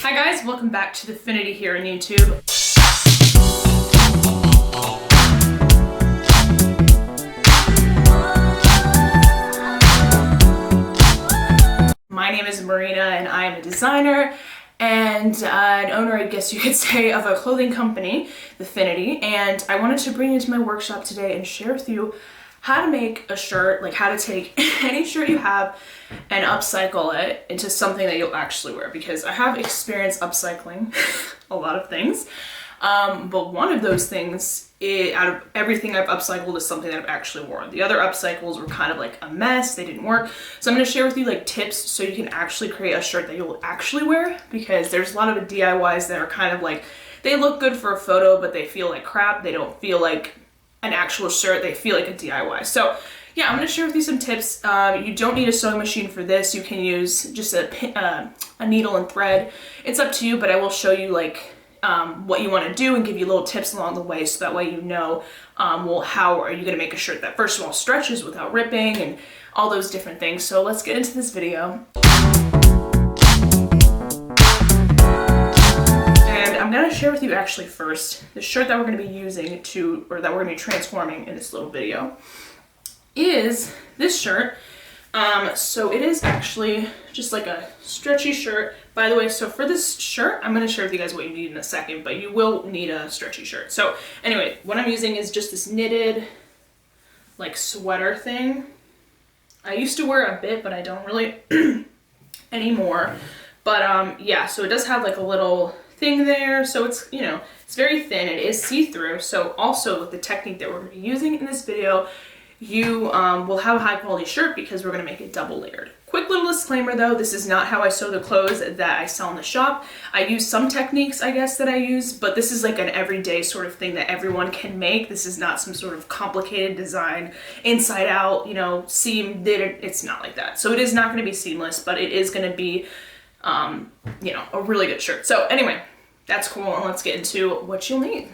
Hi guys, welcome back to the Finiti here on YouTube. My name is Marina and I am a designer and an owner, I guess you could say, of a clothing company, the Finiti, and I wanted to bring you into my workshop today and share with you how to make a shirt, like how to take any shirt you have and upcycle it into something that you'll actually wear, because I have experience upcycling a lot of things, but one of those things, out of everything I've upcycled, is something that I've actually worn. The other upcycles were kind of like a mess, they didn't work. So I'm going to share with you like tips so you can actually create a shirt that you'll actually wear, because there's a lot of DIYs that are kind of like, they look good for a photo, but they feel like crap. They don't feel like an actual shirt, they feel like a DIY. So yeah, I'm going to share with you some tips. You don't need a sewing machine for this. You can use just a needle and thread. It's up to you, but I will show you like what you want to do and give you little tips along the way, so that way you know, well, how are you going to make a shirt that first of all stretches without ripping and all those different things. So let's get into this video. I'm going to share with you actually first the shirt that we're going to be using to, or that we're going to be transforming in this little video, is this shirt. So it is actually just like a stretchy shirt. By the way, so for this shirt, I'm going to share with you guys what you need in a second, but you will need a stretchy shirt. So anyway, what I'm using is just this knitted like sweater thing. I used to wear a bit, but I don't really anymore. But yeah, so it does have like a little thing there, so it's, you know, it's very thin, it is see-through. So also with the technique that we're going to be using in this video, you will have a high quality shirt because we're going to make it double layered. Quick little disclaimer though, this is not how I sew the clothes that I sell in the shop. I use some techniques, I guess, that I use, but this is like an everyday sort of thing that everyone can make. This is not some sort of complicated design, inside out, you know, seam, it's not like that. So it is not going to be seamless, but it is going to be you know, a really good shirt. So anyway, that's cool, and let's get into what you'll need.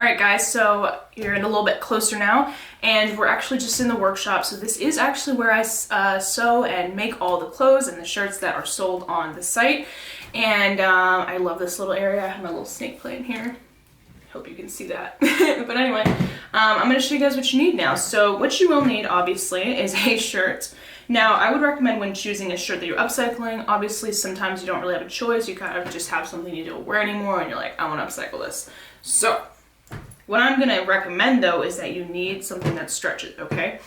Alright guys, so you're in a little bit closer now, and we're actually just in the workshop. So this is actually where I sew and make all the clothes and the shirts that are sold on the site. And I love this little area. I have my little snake playing here. Hope you can see that. But anyway, I'm going to show you guys what you need now. So what you will need, obviously, is a shirt. Now, I would recommend when choosing a shirt that you're upcycling, obviously sometimes you don't really have a choice. You kind of just have something you don't wear anymore and you're like, I want to upcycle this. So what I'm going to recommend though is that you need something that stretches, okay?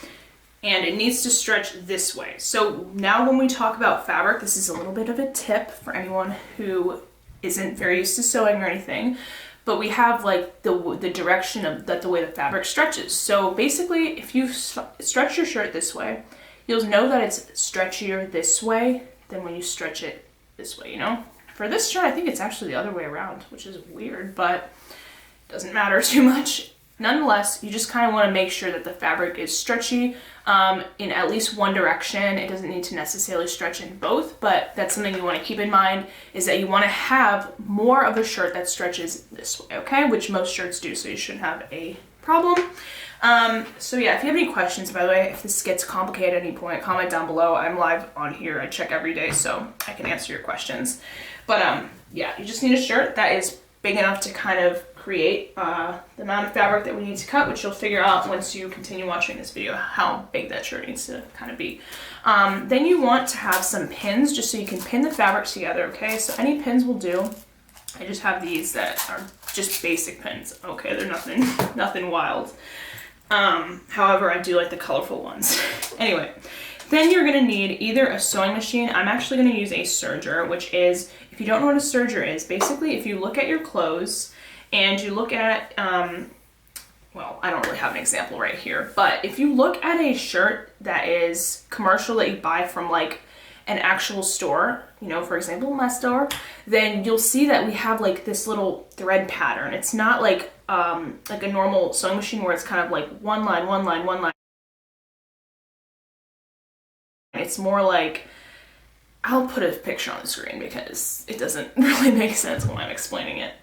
And it needs to stretch this way. So now when we talk about fabric, this is a little bit of a tip for anyone who isn't very used to sewing or anything. But we have like the direction of that, the way the fabric stretches. So basically, if you stretch your shirt this way, you'll know that it's stretchier this way than when you stretch it this way, you know? For this shirt, I think it's actually the other way around, which is weird, but it doesn't matter too much. Nonetheless, you just kind of want to make sure that the fabric is stretchy in at least one direction. It doesn't need to necessarily stretch in both, but that's something you want to keep in mind, is that you want to have more of a shirt that stretches this way, okay? Which most shirts do, so you shouldn't have a problem. So yeah, if you have any questions, by the way, if this gets complicated at any point, comment down below. I'm live on here. I check every day, so I can answer your questions. But yeah, you just need a shirt that is big enough to kind of create the amount of fabric that we need to cut, which you'll figure out once you continue watching this video how big that shirt needs to kind of be. Then you want to have some pins just so you can pin the fabric together, okay? So any pins will do. I just have these that are just basic pins, okay? They're nothing wild. However, I do like the colorful ones. Anyway, then you're gonna need either a sewing machine. I'm actually gonna use a serger, which is, if you don't know what a serger is, basically if you look at your clothes and you look at, well, I don't really have an example right here, but if you look at a shirt that is commercial that you buy from like an actual store, you know, for example, my store, then you'll see that we have like this little thread pattern. It's not like a normal sewing machine where it's kind of like one line, one line, one line. It's more like, I'll put a picture on the screen because it doesn't really make sense when I'm explaining it.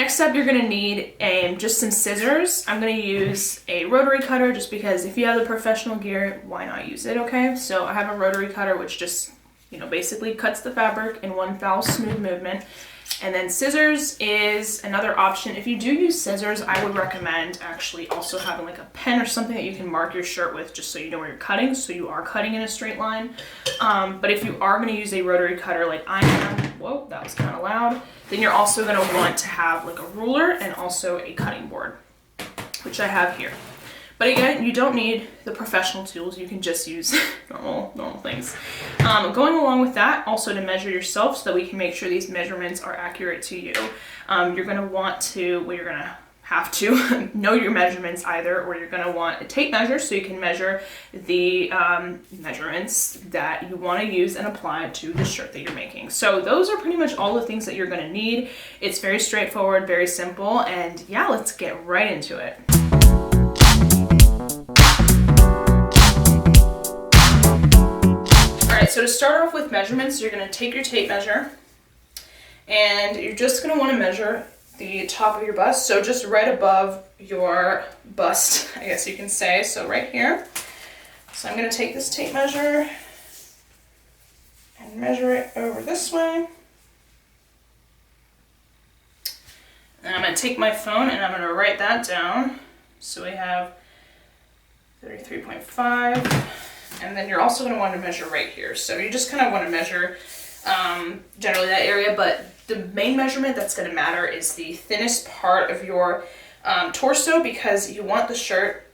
Next up, you're gonna need just some scissors. I'm gonna use a rotary cutter just because if you have the professional gear, why not use it, okay? So I have a rotary cutter which just, you know, basically cuts the fabric in one foul smooth movement. And then scissors is another option. If you do use scissors, I would recommend actually also having like a pen or something that you can mark your shirt with just so you know where you're cutting, so you are cutting in a straight line. But if you are gonna use a rotary cutter like I am, whoa, that was kind of loud, then you're also gonna want to have like a ruler and also a cutting board, which I have here. But again, you don't need the professional tools. You can just use normal things. Going along with that, also to measure yourself so that we can make sure these measurements are accurate to you. You're gonna want to, well, you're gonna have to know your measurements either, or you're gonna want a tape measure so you can measure the measurements that you wanna use and apply to the shirt that you're making. So those are pretty much all the things that you're gonna need. It's very straightforward, very simple, and yeah, let's get right into it. So to start off with measurements, you're going to take your tape measure and you're just going to want to measure the top of your bust. So just right above your bust, I guess you can say. So right here. So I'm going to take this tape measure and measure it over this way. And I'm going to take my phone and I'm going to write that down. So we have 33.5. And then you're also going to want to measure right here. So you just kind of want to measure generally that area, but the main measurement that's going to matter is the thinnest part of your torso, because you want the shirt,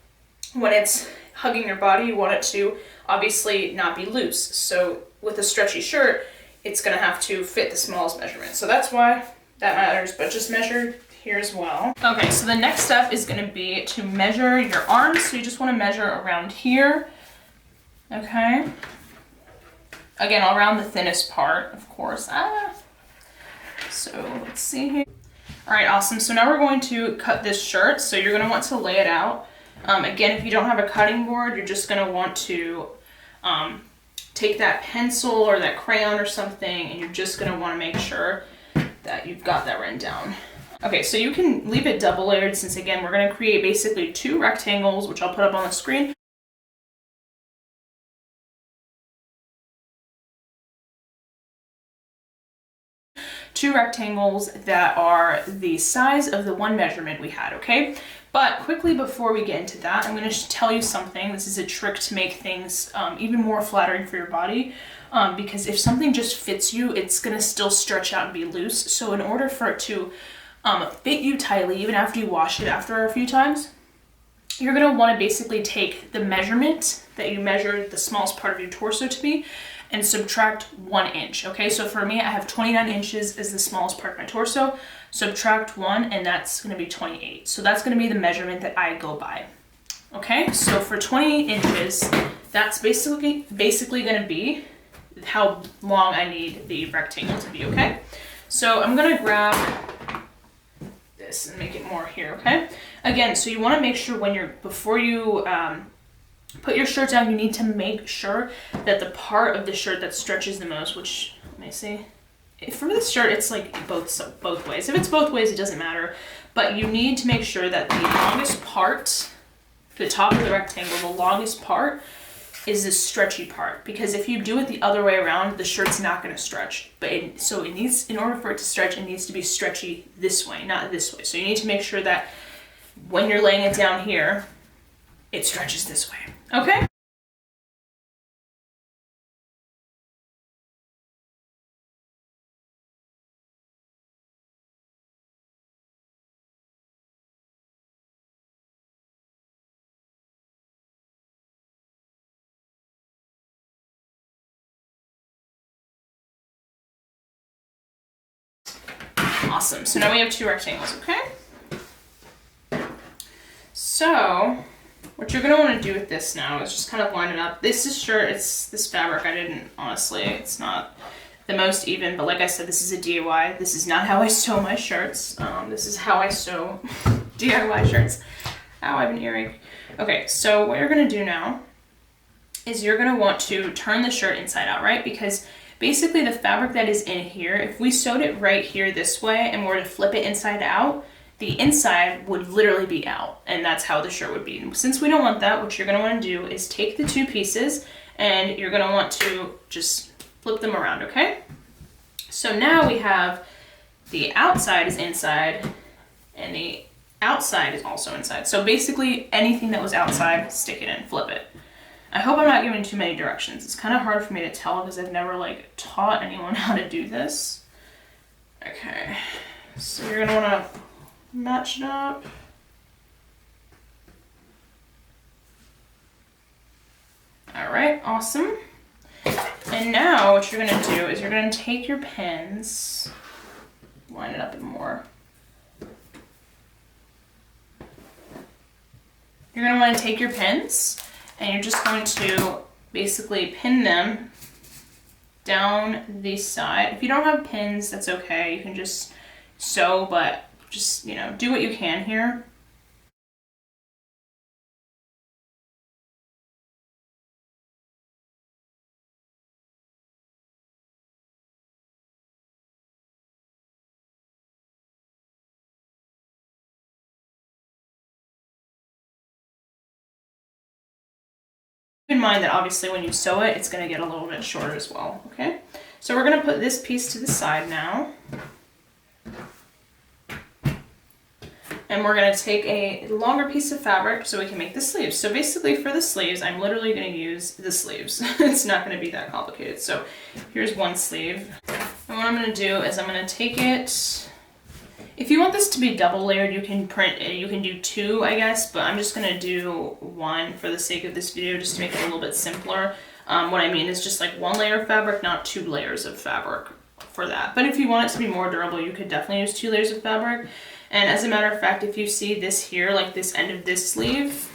when it's hugging your body, you want it to obviously not be loose. So with a stretchy shirt, it's going to have to fit the smallest measurement. So that's why that matters, but just measure here as well. Okay, so the next step is going to be to measure your arms. So you just want to measure around here. Okay, again, around the thinnest part, of course. So let's see here. All right, awesome. So now we're going to cut this shirt. So you're going to want to lay it out. Again, if you don't have a cutting board, you're just going to want to take that pencil or that crayon or something, and you're just going to want to make sure that you've got that written down. Okay, so you can leave it double layered, since again, we're going to create basically 2 rectangles, which I'll put up on the screen. Two rectangles that are the size of the one measurement we had, okay? But quickly before we get into that, I'm going to tell you something. This is a trick to make things even more flattering for your body, because if something just fits you, it's going to still stretch out and be loose. So in order for it to fit you tightly, even after you wash it after a few times, you're going to want to basically take the measurement that you measured the smallest part of your torso to be and subtract 1 inch, okay? So for me, I have 29 inches as the smallest part of my torso. Subtract 1, and that's gonna be 28. So that's gonna be the measurement that I go by, okay? So for 28 inches, that's basically gonna be how long I need the rectangle to be, okay? So I'm gonna grab this and make it more here, okay? Again, so you wanna make sure before you put your shirt down, you need to make sure that the part of the shirt that stretches the most, which, let me see, for this shirt, it's like both ways. If it's both ways, it doesn't matter, but you need to make sure that the longest part, the top of the rectangle, the longest part is the stretchy part, because if you do it the other way around, the shirt's not going to stretch. But in order for it to stretch, it needs to be stretchy this way, not this way. So you need to make sure that when you're laying it down here, it stretches this way, okay? Awesome, so now we have 2 rectangles, okay? So what you're gonna wanna do with this now is just kind of line it up. This fabric, honestly, it's not the most even, but like I said, this is a DIY. This is not how I sew my shirts. This is how I sew DIY shirts. Ow, I have an earache. Okay, so what you're gonna do now is you're gonna want to turn the shirt inside out, right? Because basically the fabric that is in here, if we sewed it right here this way and were to flip it inside out, the inside would literally be out, and that's how the shirt would be. And since we don't want that, what you're gonna wanna do is take the two pieces and you're gonna want to just flip them around, okay? So now we have the outside is inside and the outside is also inside. So basically anything that was outside, stick it in, flip it. I hope I'm not giving too many directions. It's kind of hard for me to tell because I've never like taught anyone how to do this. Okay, so you're gonna wanna match it up. All right, awesome. And now what you're gonna do is you're gonna take your pins, line it up and more. You're gonna wanna take your pins and you're just going to basically pin them down the side. If you don't have pins, that's okay. You can just sew, but just, you know, do what you can here. Keep in mind that obviously when you sew it, it's going to get a little bit shorter as well, okay? So we're going to put this piece to the side now. And we're going to take a longer piece of fabric so we can make the sleeves. So basically for the sleeves, I'm literally going to use the sleeves. It's not going to be that complicated. So here's one sleeve. And what I'm going to do is I'm going to take it. If you want this to be double layered, you can do two, I guess, but I'm just going to do one for the sake of this video just to make it a little bit simpler. What I mean is just like one layer of fabric, not two layers of fabric for that. But if you want it to be more durable, you could definitely use 2 layers of fabric. And as a matter of fact, if you see this here, like this end of this sleeve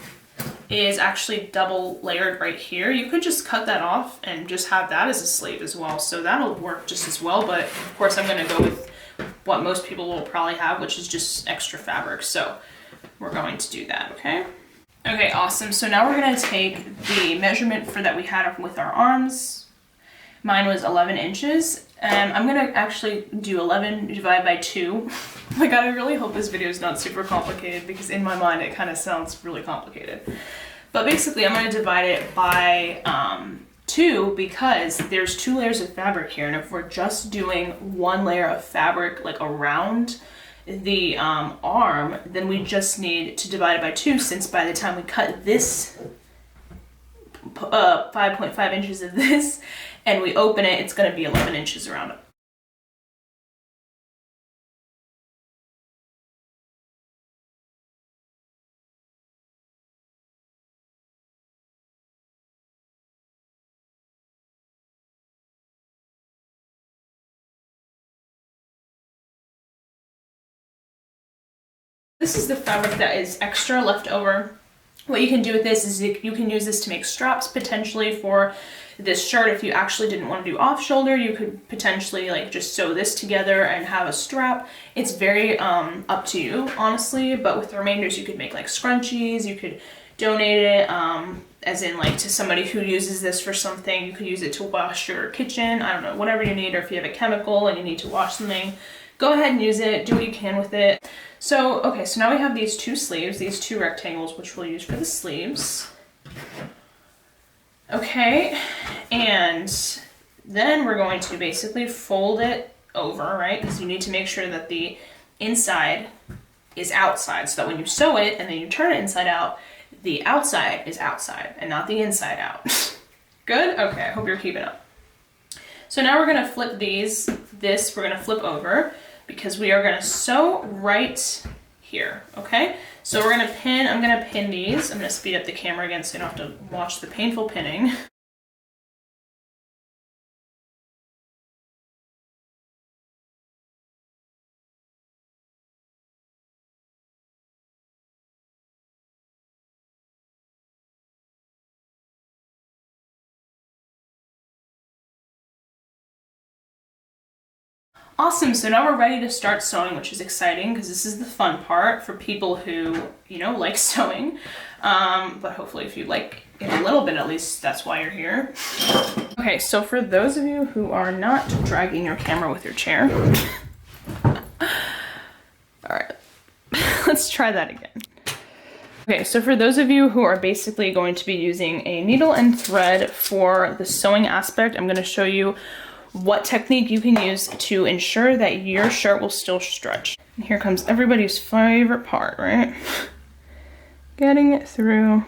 is actually double layered right here, you could just cut that off and just have that as a sleeve as well. So that'll work just as well, but of course I'm going to go with what most people will probably have, which is just extra fabric. So we're going to do that, okay? Okay, awesome. So now we're going to take the measurement for that we had with our arms. Mine was 11 inches. And I'm going to actually do 11 divided by 2. My God, I really hope this video is not super complicated because in my mind it kind of sounds really complicated. But basically I'm going to divide it by 2 because there's 2 layers of fabric here. And if we're just doing 1 layer of fabric like around the arm, then we just need to divide it by 2, since by the time we cut this 5.5 inches of this and we open it, it's going to be 11 inches around it. This is the fabric that is extra left over. What you can do with this is you can use this to make straps potentially for this shirt. If you actually didn't want to do off shoulder, you could potentially like just sew this together and have a strap. It's very up to you, honestly, but with the remainders you could make like scrunchies, you could donate it as in like to somebody who uses this for something. You could use it to wash your kitchen, I don't know, whatever you need, or if you have a chemical and you need to wash something, go ahead and use it, do what you can with it. So, okay, so now we have these 2 sleeves, these 2 rectangles, which we'll use for the sleeves. Okay, and then we're going to basically fold it over, right? Because you need to make sure that the inside is outside, so that when you sew it and then you turn it inside out, the outside is outside and not the inside out. Good? Okay, I hope you're keeping up. So now we're gonna flip this we're gonna flip over, because we are going to sew right here, okay? So we're going to pin, I'm going to pin these. I'm going to speed up the camera again so you don't have to watch the painful pinning. Awesome, so now we're ready to start sewing, which is exciting because this is the fun part for people who, you know, like sewing. But hopefully if you like it a little bit, at least that's why you're here. Okay, so for those of you who are not dragging your camera with your chair, all right, let's try that again. Okay, so for those of you who are basically going to be using a needle and thread for the sewing aspect, I'm going to show you what technique you can use to ensure that your shirt will still stretch. And here comes everybody's favorite part, right? Getting it through.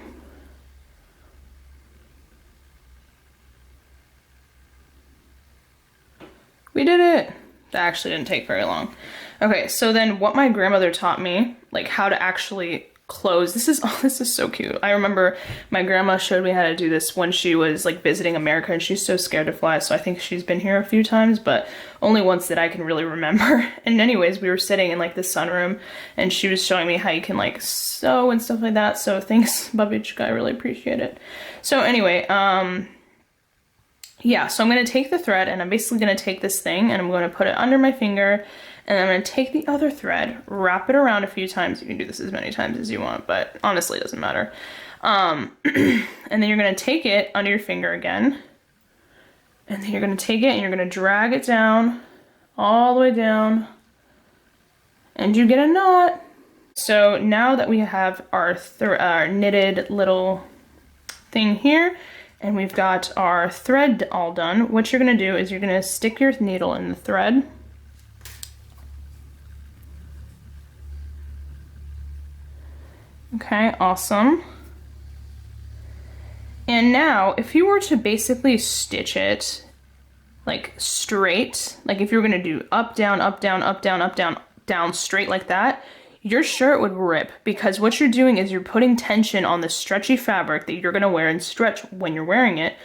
We did it! That actually didn't take very long. Okay, so then what my grandmother taught me, like how to actually close, this is so cute. I remember my grandma showed me how to do this when she was like visiting America, and she's so scared to fly, so I think she's been here a few times, but only once that I can really remember. And anyways, we were sitting in like the sunroom, and she was showing me how you can like sew and stuff like that, so thanks, Babichka, I really appreciate it. So anyway, yeah, so I'm going to take the thread, and I'm basically going to take this thing and I'm going to put it under my finger, and I'm going to take the other thread, wrap it around a few times. You can do this as many times as you want, but honestly it doesn't matter. And then you're going to take it under your finger again, and then you're going to take it and you're going to drag it down, all the way down, and you get a knot. So now that we have our knitted little thing here, and we've got our thread all done, what you're going to do is you're going to stick your needle in the thread. Okay, awesome. And now, if you were to basically stitch it like straight, like if you were going to do up, down, up, down, up, down, up, down, down, straight like that, your shirt would rip, because what you're doing is you're putting tension on the stretchy fabric that you're going to wear and stretch when you're wearing it.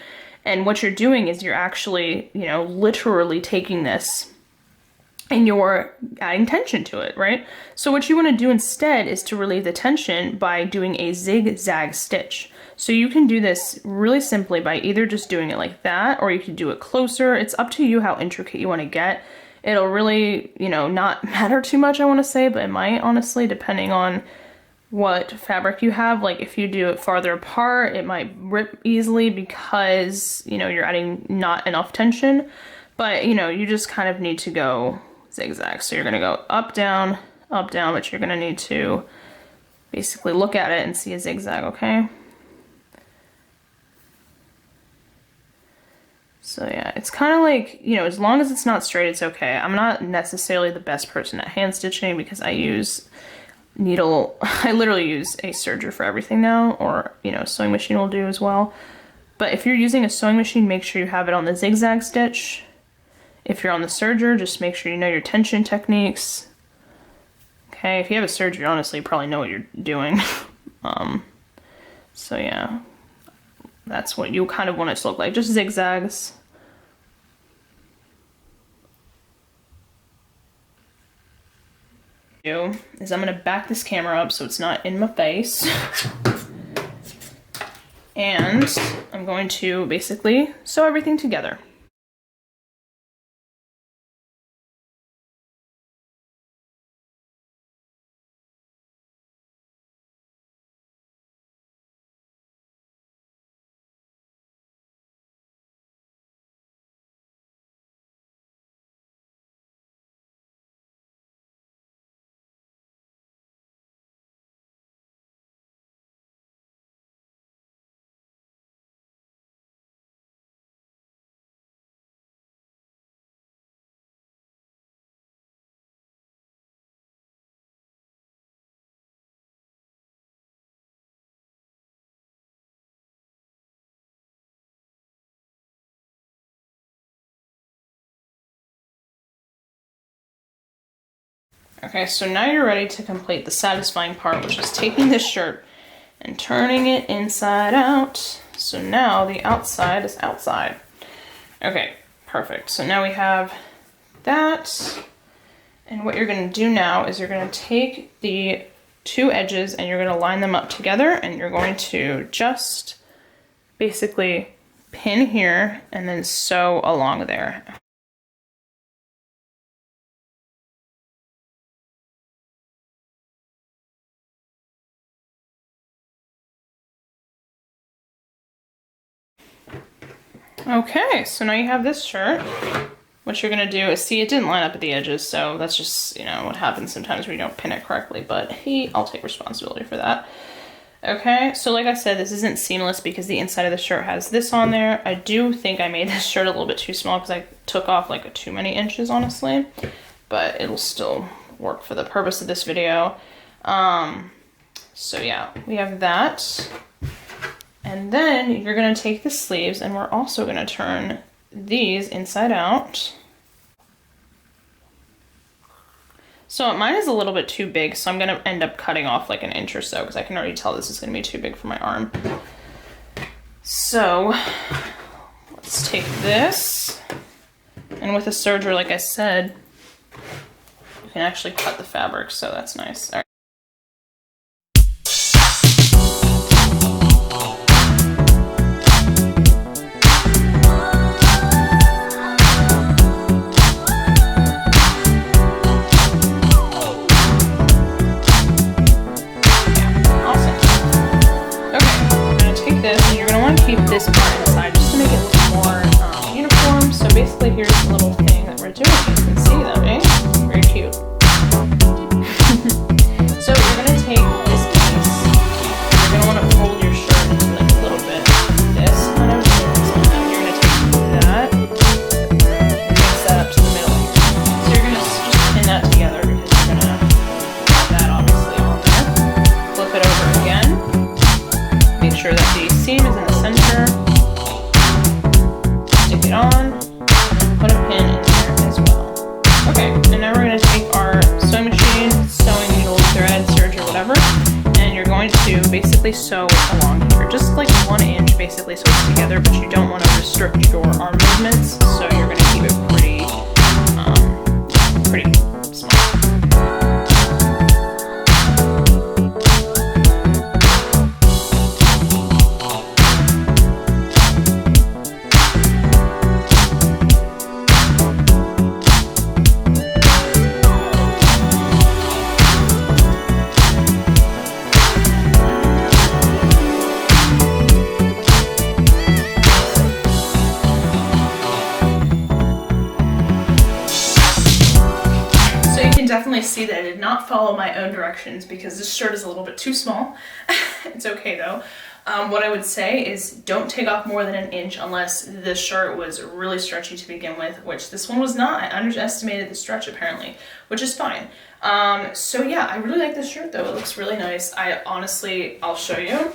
And what you're doing is you're actually, you know, literally taking this and you're adding tension to it, right? So what you want to do instead is to relieve the tension by doing a zigzag stitch. So you can do this really simply by either just doing it like that, or you can do it closer. It's up to you how intricate you want to get. It'll really, you know, not matter too much, I want to say, but it might, honestly, depending on what fabric you have. Like if you do it farther apart, it might rip easily because, you know, you're adding not enough tension. But, you know, you just kind of need to go zigzag. So you're going to go up, down, but you're going to need to basically look at it and see a zigzag, okay? So yeah, it's kind of like, you know, as long as it's not straight, it's okay. I'm not necessarily the best person at hand stitching because I use needle, I literally use a serger for everything now, or, you know, sewing machine will do as well. But if you're using a sewing machine, make sure you have it on the zigzag stitch. If you're on the serger, just make sure you know your tension techniques. Okay, if you have a serger, honestly, you probably know what you're doing. So yeah, that's what you kind of want it to look like, just zigzags. Is I'm going to back this camera up so it's not in my face. And I'm going to basically sew everything together. Okay, so now you're ready to complete the satisfying part, which is taking this shirt and turning it inside out. So now the outside is outside. Okay, perfect. So now we have that. And what you're going to do now is you're going to take the two edges and you're going to line them up together, and you're going to just basically pin here and then sew along there. Okay, so now you have this shirt. What you're gonna do is, see, it didn't line up at the edges, so that's just, you know, what happens sometimes when you don't pin it correctly, but hey, I'll take responsibility for that. Okay, so like I said, this isn't seamless because the inside of the shirt has this on there. I do think I made this shirt a little bit too small because I took off like too many inches, honestly, but it'll still work for the purpose of this video. So yeah, we have that. And then you're gonna take the sleeves and we're also gonna turn these inside out. So mine is a little bit too big, so I'm gonna end up cutting off like an inch or so because I can already tell this is gonna be too big for my arm. So let's take this, and with a serger, like I said, you can actually cut the fabric, so that's nice. All right. Keep this part inside just to make it look more uniform. So basically here's the little thing that we're doing. You can see them, eh? Very cute. So you're going to take this piece, you're going to want to fold your shirt into like a little bit like this kind of, and you're going to take that and mix that up to the middle here. So you're going to just pin that together because you're going to have that obviously on there. Flip it over again. Make sure that the seam is in the center. Stick it on. Put a pin in there as well. Okay, and now we're going to take our sewing machine, sewing needle, thread, serge, or whatever, and you're going to basically sew along here, just like 1 inch basically, so it's together, but you don't want to restrict your arm movements, so you're going to keep it pretty small. Definitely see that I did not follow my own directions because this shirt is a little bit too small. It's okay though. What I would say is don't take off more than 1 inch unless the shirt was really stretchy to begin with, which this one was not. I underestimated the stretch apparently, which is fine. So yeah, I really like this shirt though. It looks really nice. I'll show you.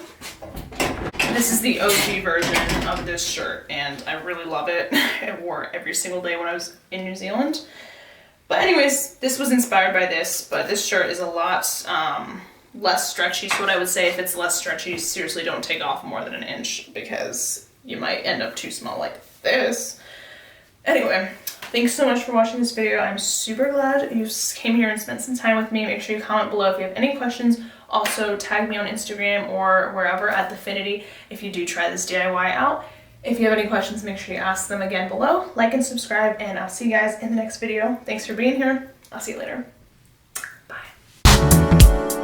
This is the OG version of this shirt and I really love it. I wore it every single day when I was in New Zealand. But anyways, this was inspired by this, but this shirt is a lot less stretchy. So what I would say, if it's less stretchy, seriously don't take off more than 1 inch because you might end up too small like this. Anyway, thanks so much for watching this video. I'm super glad you came here and spent some time with me. Make sure you comment below if you have any questions. Also, tag me on Instagram or wherever at The Finiti if you do try this DIY out. If you have any questions, make sure you ask them again below. Like and subscribe, and I'll see you guys in the next video. Thanks for being here. I'll see you later. Bye.